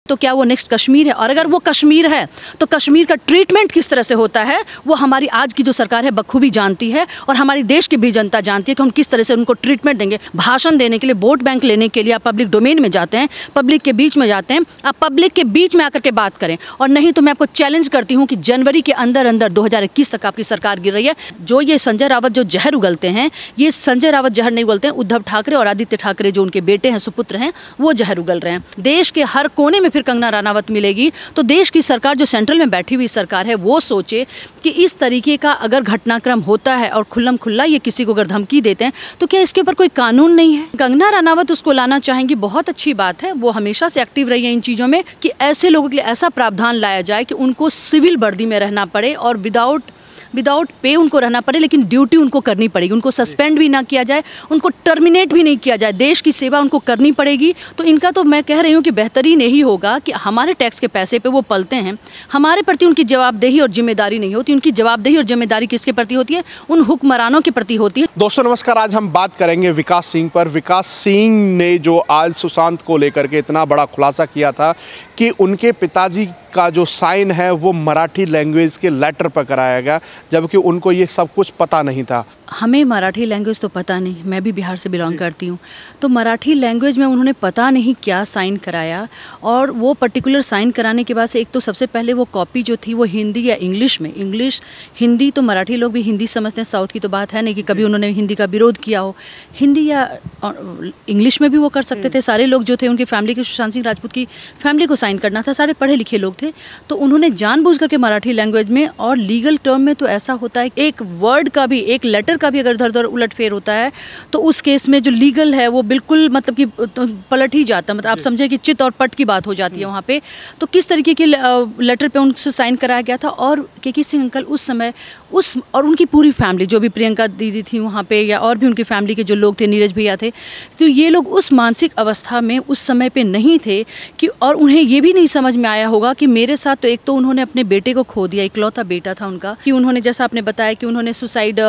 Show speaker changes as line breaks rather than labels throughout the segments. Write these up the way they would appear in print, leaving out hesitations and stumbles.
तो क्या वो नेक्स्ट कश्मीर है? और अगर वो कश्मीर है तो कश्मीर का ट्रीटमेंट किस तरह से होता है वो हमारी आज की जो सरकार है बखूबी जानती है, और हमारी देश की भी जनता जानती है कि हम किस तरह से उनको ट्रीटमेंट देंगे। भाषण देने के लिए, वोट बैंक लेने के लिए आप पब्लिक डोमेन में जाते हैं, पब्लिक के बीच में जाते हैं, आप पब्लिक के बीच में आकर के बात करें। और नहीं तो मैं आपको चैलेंज करती हूँ कि जनवरी के अंदर अंदर 2021 तक आपकी सरकार गिर रही है। जो ये संजय रावत जो जहर उगलते हैं, ये संजय रावत जहर नहीं उगलते हैं, उद्धव ठाकरे और आदित्य ठाकरे जो उनके बेटे हैं, सुपुत्र हैं, वो जहर उगल रहे हैं। देश के हर कोने में फिर कंगना रनावत मिलेगी। तो देश की सरकार जो सेंट्रल में बैठी हुई सरकार है वो सोचे कि इस तरीके का अगर घटनाक्रम होता है और खुल्लम खुल्ला ये किसी को अगर धमकी देते हैं तो क्या इसके ऊपर कोई कानून नहीं है? कंगना रनावत उसको लाना चाहेंगी, बहुत अच्छी बात है, वो हमेशा से एक्टिव रही है इन चीज़ों में कि ऐसे लोगों के लिए ऐसा प्रावधान लाया जाए कि उनको सिविल वर्दी में रहना पड़े और विदाउट पे उनको रहना पड़े, लेकिन ड्यूटी उनको करनी पड़ेगी। उनको सस्पेंड भी ना किया जाए, उनको टर्मिनेट भी नहीं किया जाए, देश की सेवा उनको करनी पड़ेगी। तो इनका तो मैं कह रही हूँ कि बेहतरीन यही होगा कि हमारे टैक्स के पैसे पे वो पलते हैं, हमारे प्रति उनकी जवाबदेही और जिम्मेदारी नहीं होती। उनकी जवाबदेही और जिम्मेदारी किसके प्रति होती है? उन हुक्मरानों के प्रति होती है।
दोस्तों नमस्कार, आज हम बात करेंगे विकास सिंह पर। विकास सिंह ने जो आज सुशांत को लेकर के इतना बड़ा खुलासा किया था कि उनके पिताजी का जो साइन है वो मराठी लैंग्वेज के लेटर पर कराया गया, जबकि उनको ये सब कुछ पता नहीं था।
हमें मराठी लैंग्वेज तो पता नहीं, मैं भी बिहार से बिलोंग करती हूँ, तो मराठी लैंग्वेज में उन्होंने पता नहीं क्या साइन कराया। और वो पर्टिकुलर साइन कराने के बाद से एक तो सबसे पहले वो कॉपी जो थी वो हिंदी या इंग्लिश में, इंग्लिश हिंदी तो मराठी लोग भी हिंदी समझते हैं, साउथ की तो बात है नहीं कि कभी उन्होंने हिंदी का विरोध किया हो। हिंदी या इंग्लिश में भी वो कर सकते थे। सारे लोग जो थे उनकी फैमिली के, सुशांत सिंह राजपूत की फैमिली को साइन करना था, सारे पढ़े लिखे लोग थे, तो उन्होंने जानबूझ करके मराठी लैंग्वेज में। और लीगल टर्म में तो ऐसा होता है एक वर्ड का भी, एक लेटर का भी अगर इधर उधर उलटफेर होता है तो उस केस में जो लीगल है वो बिल्कुल मतलब कि पलट ही जाता है। मतलब आप समझे कि चित और पट की बात हो जाती है वहाँ पे। तो किस तरीके के लेटर पे उनसे साइन कराया गया था। और के सिंह अंकल उस समय और उनकी पूरी फैमिली, जो भी प्रियंका दीदी थी वहाँ पे या और भी उनकी फैमिली के जो लोग थे, नीरज भैया थे, तो ये लोग उस मानसिक अवस्था में उस समय पे नहीं थे कि, और उन्हें ये भी नहीं समझ में आया होगा कि मेरे साथ तो एक तो उन्होंने अपने बेटे को खो दिया, इकलौता बेटा था उनका, कि उन्होंने, जैसा आपने बताया कि उन्होंने सुसाइड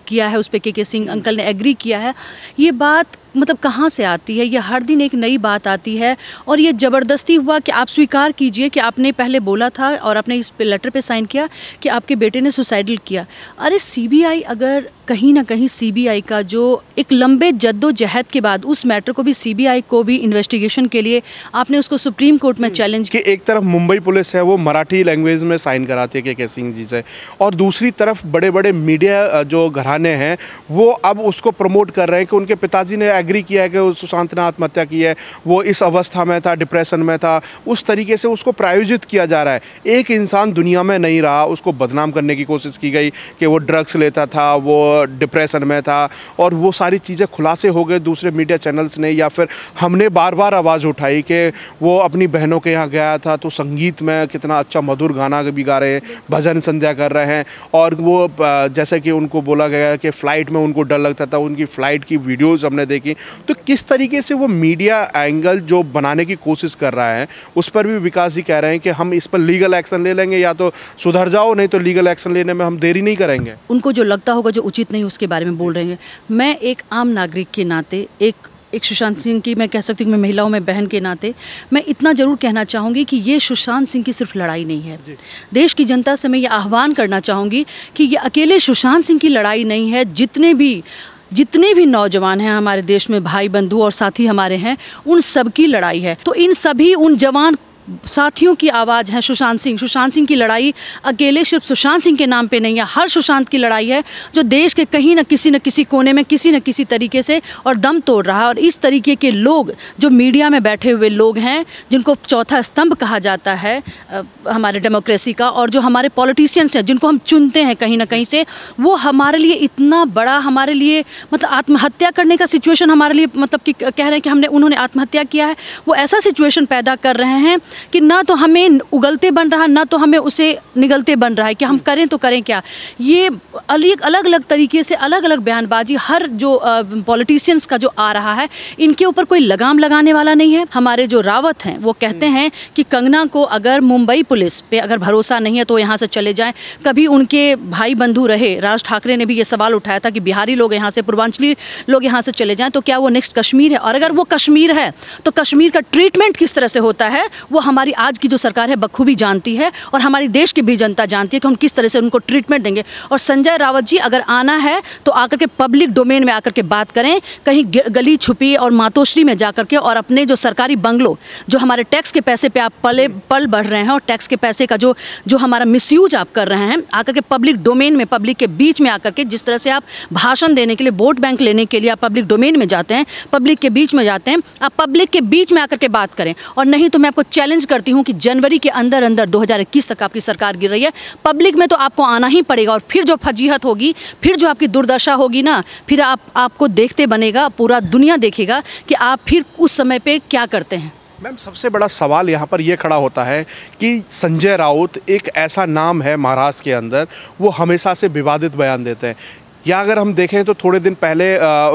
किया है, उस पर के सिंह अंकल ने एग्री किया है। ये बात मतलब कहाँ से आती है? ये हर दिन एक नई बात आती है। और ये ज़बरदस्ती हुआ कि आप स्वीकार कीजिए कि आपने पहले बोला था और आपने इस लेटर पे साइन किया कि आपके बेटे ने सुसाइडल किया। अरे सीबीआई, अगर कहीं ना कहीं सीबीआई का जो एक लंबे जद्दोजहद के बाद उस मैटर को भी सीबीआई को भी इन्वेस्टिगेशन के लिए आपने उसको सुप्रीम कोर्ट में चैलेंज
कि एक तरफ मुंबई पुलिस है वो मराठी लैंग्वेज में साइन कराती है के सिंह जी से, और दूसरी तरफ बड़े बड़े मीडिया जो घराने हैं वो अब उसको प्रमोट कर रहे हैं कि उनके पिताजी ने एग्री किया है कि सुशांत ने आत्महत्या की है, वो इस अवस्था में था, डिप्रेशन में था, उस तरीके से उसको प्रायोजित किया जा रहा है। एक इंसान दुनिया में नहीं रहा, उसको बदनाम करने की कोशिश की गई कि वो ड्रग्स लेता था, वो डिप्रेशन में था, और वो सारी चीज़ें खुलासे हो गए दूसरे मीडिया चैनल्स ने, या फिर हमने बार बार आवाज़ उठाई कि वो अपनी बहनों के यहाँ गया था तो संगीत में कितना अच्छा मधुर गाना भी गा रहे हैं, भजन संध्या कर रहे हैं, और वो जैसे कि उनको बोला गया कि फ़्लाइट में उनको डर लगता था, उनकी फ़्लाइट की वीडियोज़ हमने देखी। तो किस तरीके से वो मीडिया एंगल जो बनाने की कोशिश कर रहा है, उस पर भी विकास जी कह रहे हैं कि हम इस पर लीगल एक्शन ले लेंगे, या तो सुधर जाओ, नहीं तो लीगल एक्शन लेने में हम देरी नहीं करेंगे।
उनको जो लगता होगा जो उचित नहीं उसके बारे में बोल रहे हैं। मैं एक आम नागरिक के नाते, एक सुशांत सिंह की, मैं कह सकती हूँ, मैं महिलाओं में बहन के नाते मैं इतना ज़रूर कहना चाहूँगी कि ये सुशांत सिंह की सिर्फ लड़ाई नहीं है। देश की जनता से मैं ये आह्वान करना चाहूँगी कि ये अकेले सुशांत सिंह की लड़ाई नहीं है। जितने भी नौजवान हैं हमारे देश में, भाई बंधु और साथी हमारे हैं, उन सब की लड़ाई है। तो इन सभी उन जवान साथियों की आवाज़ है सुशांत सिंह की लड़ाई अकेले सिर्फ सुशांत सिंह के नाम पे नहीं है, हर सुशांत की लड़ाई है जो देश के कहीं न किसी कोने में किसी न किसी तरीके से और दम तोड़ रहा है। और इस तरीके के लोग जो मीडिया में बैठे हुए लोग हैं, जिनको चौथा स्तंभ कहा जाता है हमारे डेमोक्रेसी का, और जो हमारे पॉलिटिशियंस हैं जिनको हम चुनते हैं कहीं ना कहीं से, वो हमारे लिए इतना बड़ा, हमारे लिए मतलब आत्महत्या करने का सिचुएशन हमारे लिए, मतलब कि कह रहे हैं कि उन्होंने आत्महत्या किया है, वो ऐसा सिचुएशन पैदा कर रहे हैं कि ना तो हमें उगलते बन रहा, ना तो हमें उसे निगलते बन रहा है कि हम करें तो करें क्या। ये अलग अलग तरीके से अलग अलग बयानबाजी हर जो पॉलिटिशियंस का जो आ रहा है, इनके ऊपर कोई लगाम लगाने वाला नहीं है। हमारे जो रावत हैं वो कहते हैं कि कंगना को अगर मुंबई पुलिस पे अगर भरोसा नहीं है तो यहाँ से चले जाएं। कभी उनके भाई बंधु रहे राज ठाकरे ने भी ये सवाल उठाया था कि बिहारी लोग यहाँ से, पूर्वांचली लोग यहाँ से चले जाएं तो क्या वो नेक्स्ट कश्मीर है? और अगर वो कश्मीर है तो कश्मीर का ट्रीटमेंट किस तरह से होता है वो हमारी आज की जो सरकार है बखूबी जानती है और हमारी देश की भी जनता जानती है कि हम किस तरह से उनको ट्रीटमेंट देंगे। और संजय राउत जी अगर आना है तो आकर के पब्लिक डोमेन में आकर के बात करें, कहीं गली छुपी और मातोश्री में जाकर के, और अपने जो सरकारी बंगलो, जो हमारे टैक्स के पैसे पे आप पल बढ़ रहे हैं और टैक्स के पैसे का जो हमारा मिसयूज आप कर रहे हैं, आकर के पब्लिक डोमेन में, पब्लिक के बीच में आकर के, जिस तरह से आप भाषण देने के लिए, वोट बैंक लेने के लिए आप पब्लिक डोमेन में जाते हैं, पब्लिक के बीच में जाते हैं, आप पब्लिक के बीच में आकर के बात करें। और नहीं तो मैं आपको चैलेंज करती हूं कि जनवरी के अंदर 2021 तक आपकी सरकार गिर रही है, पब्लिक में तो आपको आना ही पड़ेगा। और फिर जो फजीहत होगी, फिर जो आपकी दुर्दशा होगी ना, फिर आपको देखते बनेगा, पूरा दुनिया देखेगा कि आप फिर उस समय पे क्या करते हैं।
मैम, सबसे बड़ा सवाल यहाँ पर ये खड़ा होता है कि संजय राउत एक ऐसा नाम है महाराष्ट्र के अंदर, वो हमेशा से विवादित बयान देते हैं। या अगर हम देखें तो थोड़े दिन पहले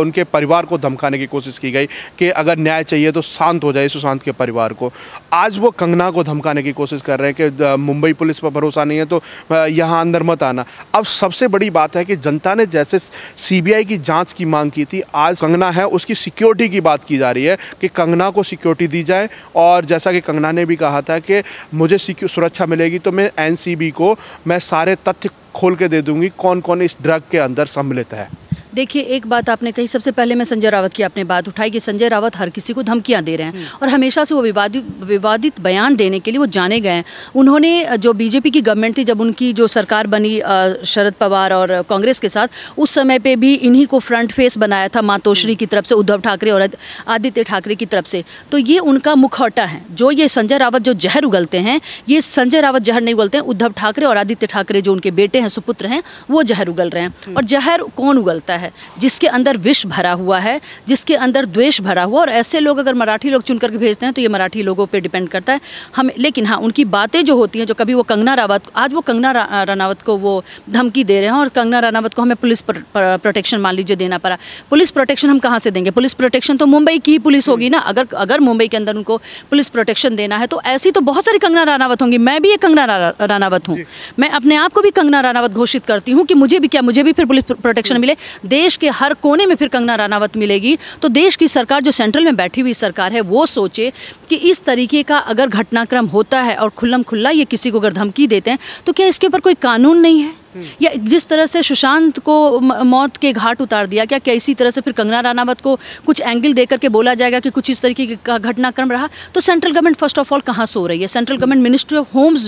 उनके परिवार को धमकाने की कोशिश की गई कि अगर न्याय चाहिए तो शांत हो जाए सुशांत के परिवार को। आज वो कंगना को धमकाने की कोशिश कर रहे हैं कि मुंबई पुलिस पर भरोसा नहीं है तो यहाँ अंदर मत आना। अब सबसे बड़ी बात है कि जनता ने जैसे सीबीआई की जांच की मांग की थी, आज कंगना है उसकी सिक्योरिटी की बात की जा रही है कि कंगना को सिक्योरिटी दी जाए। और जैसा कि कंगना ने भी कहा था कि मुझे सुरक्षा मिलेगी तो मैं एनसीबी को मैं सारे तथ्य खोल के दे दूंगी कौन कौन इस ड्रग के अंदर सम्मिलित है।
देखिए, एक बात आपने कही, सबसे पहले मैं संजय राउत की आपने बात उठाई कि संजय राउत हर किसी को धमकियां दे रहे हैं और हमेशा से वो विवादित बयान देने के लिए वो जाने गए हैं। उन्होंने जो बीजेपी की गवर्नमेंट थी, जब उनकी जो सरकार बनी शरद पवार और कांग्रेस के साथ, उस समय पे भी इन्हीं को फ्रंट फेस बनाया था मातोश्री की तरफ से, उद्धव ठाकरे और आदित्य ठाकरे की तरफ से। तो ये उनका मुखौटा है। जो ये संजय राउत जो जहर उगलते हैं, ये संजय राउत जहर नहीं उगलते हैं, उद्धव ठाकरे और आदित्य ठाकरे जो उनके बेटे हैं, सुपुत्र हैं, वो जहर उगल रहे हैं। और जहर कौन उगलता है? जिसके अंदर विष भरा हुआ है, जिसके अंदर द्वेष भरा हुआ। और ऐसे लोग अगर मराठी लोग चुन करके भेजते हैं तो ये मराठी लोगों पे डिपेंड करता है हम। लेकिन हाँ, उनकी बातें जो होती हैं, जो कभी वो कंगना रावत, आज वो कंगना रनावत को वो धमकी दे रहे हैं और कंगना रनावत को हमें पुलिस प्रोटेक्शन मान लीजिए देना पड़ा। पुलिस प्रोटेक्शन हम कहाँ से देंगे? पुलिस प्रोटेक्शन तो मुंबई की पुलिस होगी ना। अगर मुंबई के अंदर उनको पुलिस प्रोटेक्शन देना है तो ऐसी तो बहुत सारी कंगना रनावत होंगी। मैं भी एक कंगना रनावत हूँ, मैं अपने आप को भी कंगना रनावत घोषित करती हूँ कि मुझे भी फिर पुलिस प्रोटेक्शन मिले। देश के हर कोने में फिर कंगना रनावत मिलेगी। तो देश की सरकार, जो सेंट्रल में बैठी हुई सरकार है, वो सोचे कि इस तरीके का अगर घटनाक्रम होता है और खुल्लम खुल्ला ये किसी को अगर धमकी देते हैं तो क्या इसके ऊपर कोई कानून नहीं है? या जिस तरह से सुशांत को मौत के घाट उतार दिया, क्या इसी तरह से फिर कंगना रनावत को कुछ एंगल देकर के बोला जाएगा कि कुछ इस तरीके का घटनाक्रम रहा? तो central government first of all कहाँ सो रही है? Central government ministry of homes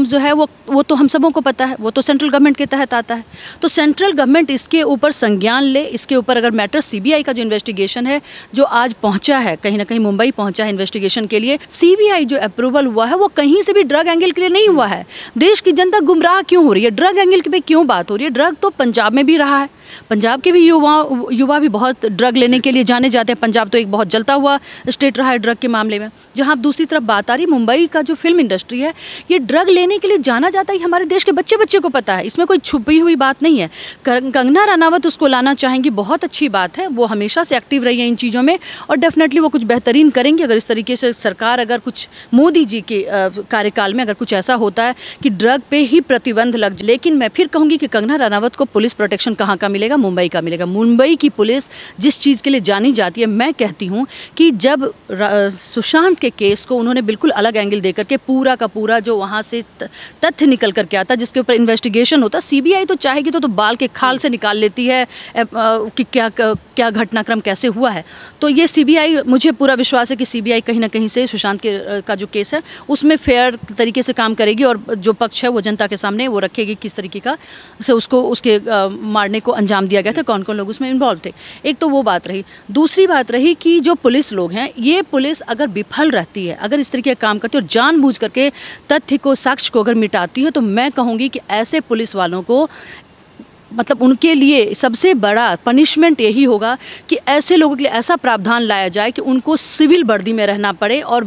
जो है वो तो हम सबों को पता है, वो तो सेंट्रल गवर्नमेंट के तहत आता है। तो सेंट्रल गवर्नमेंट इसके ऊपर संज्ञान ले। इसके ऊपर अगर मैटर सीबीआई का जो इन्वेस्टिगेशन है, जो आज पहुंचा है, कहीं ना कहीं मुंबई पहुंचा है इन्वेस्टिगेशन के लिए, सीबीआई जो अप्रूवल हुआ है वो कहीं से भी ड्रग एंगल के लिए नहीं हुआ है। देश की जनता गुमराह क्यों हो रही है? ड्रग एंगल पे क्यों बात हो रही है? ड्रग तो पंजाब में भी रहा है, पंजाब के भी युवा भी बहुत ड्रग लेने के लिए जाने जाते हैं। पंजाब तो एक बहुत जलता हुआ स्टेट रहा है ड्रग के मामले में। जहां आप दूसरी तरफ बात आ रही, मुंबई का जो फिल्म इंडस्ट्री है, ये ड्रग लेने के लिए जाना जाता है। हमारे देश के बच्चे को पता है, इसमें कोई छुपी हुई बात नहीं है। कंगना रनावत उसको लाना चाहेंगी, बहुत अच्छी बात है। वो हमेशा से एक्टिव रही है इन चीज़ों में और डेफिनेटली वो कुछ बेहतरीन करेंगे। अगर इस तरीके से सरकार, अगर कुछ मोदी जी के कार्यकाल में अगर कुछ ऐसा होता है कि ड्रग पे ही प्रतिबंध लग जाए। लेकिन मैं फिर कहूँगी कि कंगना रनावत को पुलिस प्रोटेक्शन कहाँ का मिलेगा? मुंबई का मिलेगा। मुंबई की पुलिस जिस चीज़ के लिए जानी जाती है, मैं कहती हूँ कि जब सुशांत के केस को उन्होंने बिल्कुल अलग एंगल देकर के पूरा का पूरा जो वहाँ से तथ्य निकल करके आता, जिसके ऊपर इन्वेस्टिगेशन होता, सीबीआई तो चाहेगी तो बाल के खाल से निकाल लेती है कि क्या घटनाक्रम कैसे हुआ है। तो ये सीबीआई, मुझे पूरा विश्वास है कि सीबीआई कहीं ना कहीं से सुशांत का जो केस है उसमें फेयर तरीके से काम करेगी और जो पक्ष है वो जनता के सामने वो रखेगी किस तरीके का से उसको उसके मारने को अंजाम दिया गया था, कौन कौन लोग उसमें इन्वॉल्व थे। एक तो वो बात रही। दूसरी बात रही कि जो पुलिस लोग हैं, ये पुलिस अगर विफल रहती है, अगर इस तरीके का काम करती है और जानबूझ करके तथ्य को, साक्ष्य को अगर मिटाती है, तो मैं कहूँगी कि ऐसे पुलिस वालों को, मतलब उनके लिए सबसे बड़ा पनिशमेंट यही होगा कि ऐसे लोगों के लिए ऐसा प्रावधान लाया जाए कि उनको सिविल वर्दी में रहना पड़े और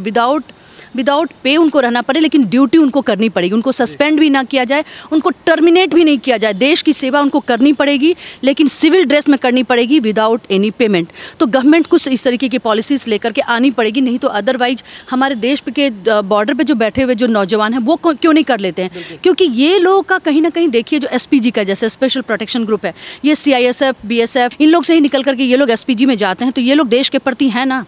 विदाउट पे उनको रहना पड़े, लेकिन ड्यूटी उनको करनी पड़ेगी। उनको सस्पेंड भी ना किया जाए, उनको टर्मिनेट भी नहीं किया जाए। देश की सेवा उनको करनी पड़ेगी, लेकिन सिविल ड्रेस में करनी पड़ेगी विदाउट एनी पेमेंट। तो गवर्नमेंट कुछ इस तरीके की पॉलिसीज़ लेकर के आनी पड़ेगी, नहीं तो अदरवाइज हमारे देश के बॉर्डर पे जो बैठे हुए जो नौजवान हैं वो क्यों नहीं कर लेते हैं? क्योंकि ये लोग का कहीं ना कहीं देखिए, जो SPG का जैसे स्पेशल प्रोटेक्शन ग्रुप है, ये CISF, BSF, इन लोग से ही निकल करके ये लोग SPG में जाते हैं। तो ये लोग देश के प्रति हैं ना,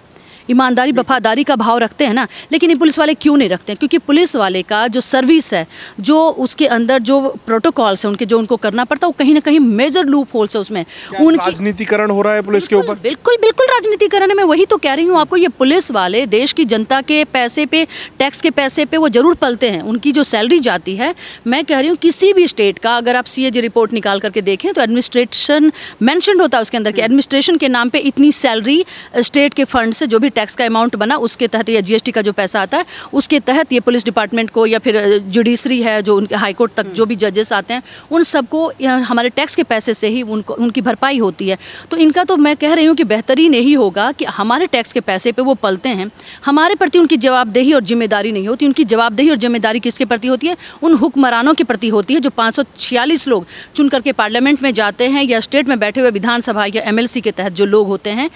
ईमानदारी वफादारी का भाव रखते हैं ना, लेकिन ये पुलिस वाले क्यों नहीं रखते हैं? क्योंकि पुलिस वाले का जो सर्विस है, जो उसके अंदर जो प्रोटोकॉल्स हैं उनके, जो उनको करना पड़ता है, वो कहीं ना कहीं मेजर लूप होल्स है उसमें। उनकी
राजनीतिकरण हो रहा है पुलिस के ऊपर।
बिल्कुल बिल्कुल राजनीतिकरण है। मैं वही तो कह रही हूँ आपको, ये पुलिस वाले देश की जनता के पैसे पे, टैक्स के पैसे पे वो जरूर पलते हैं। उनकी जो सैलरी जाती है, मैं कह रही हूँ किसी भी स्टेट का अगर आप सीएजी रिपोर्ट निकाल करके देखें तो एडमिनिस्ट्रेशन मेंशन होता है उसके अंदर कि एडमिनिस्ट्रेशन के नाम पे इतनी सैलरी स्टेट के फंड से, जो भी टैक्स का अमाउंट बना उसके तहत, या जीएसटी का जो पैसा आता है उसके तहत ये पुलिस डिपार्टमेंट को, या फिर जुडिशरी है जो उनके हाई कोर्ट तक जो भी जजेस आते हैं, उन सबको हमारे टैक्स के पैसे से ही उनको उनकी भरपाई होती है। तो इनका तो मैं कह रही हूँ कि बेहतरीन यही होगा कि हमारे टैक्स के पैसे पे वो पलते हैं, हमारे प्रति उनकी जवाबदेही और जिम्मेदारी नहीं होती। उनकी जवाबदेही और जिम्मेदारी किसके प्रति होती है? उन हुक्मरानों के प्रति होती है जो 546 लोग चुन करके पार्लियामेंट में जाते हैं, या स्टेट में बैठे हुए विधानसभा या एमएलसी के तहत जो लोग होते हैं।